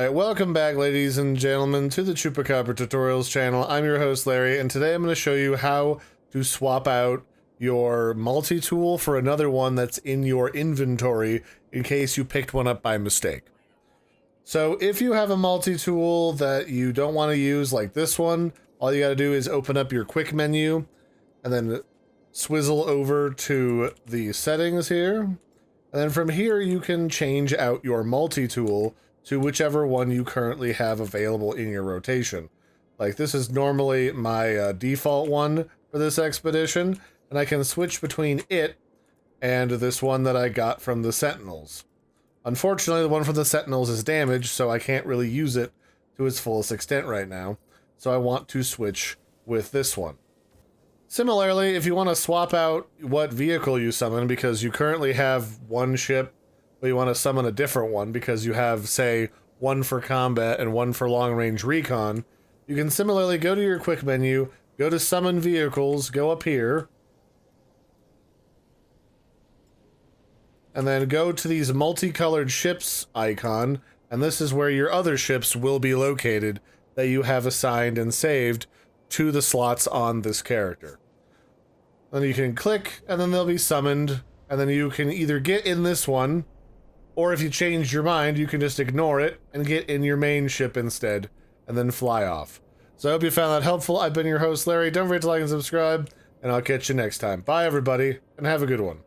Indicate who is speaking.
Speaker 1: Alright, welcome back ladies and gentlemen to the Chupacabra Tutorials channel. I'm your host Larry, and today I'm going to show you how to swap out your multi-tool for another one that's in your inventory in case you picked one up by mistake. So if you have a multi-tool that you don't want to use like this one, all you got to do is open up your quick menu and then swizzle over to the settings here. And then from here you can change out your multi-tool to whichever one you currently have available in your rotation. Like this is normally my default one for this expedition, and I can switch between it and this one that I got from the Sentinels. Unfortunately, the one from the Sentinels is damaged, so I can't really use it to its fullest extent right now, so I want to switch with this one. Similarly, if you want to swap out what vehicle you summon because you currently have one ship, but you want to summon a different one because you have, say, one for combat and one for long-range recon, you can similarly go to your quick menu, go to summon vehicles, go up here, and then go to these multicolored ships icon, and this is where your other ships will be located that you have assigned and saved to the slots on this character. Then you can click, and then they'll be summoned, and then you can either get in this one, or if you change your mind, you can just ignore it and get in your main ship instead, and then fly off. So I hope you found that helpful. I've been your host, Larry. Don't forget to like and subscribe, and I'll catch you next time. Bye, everybody, and have a good one.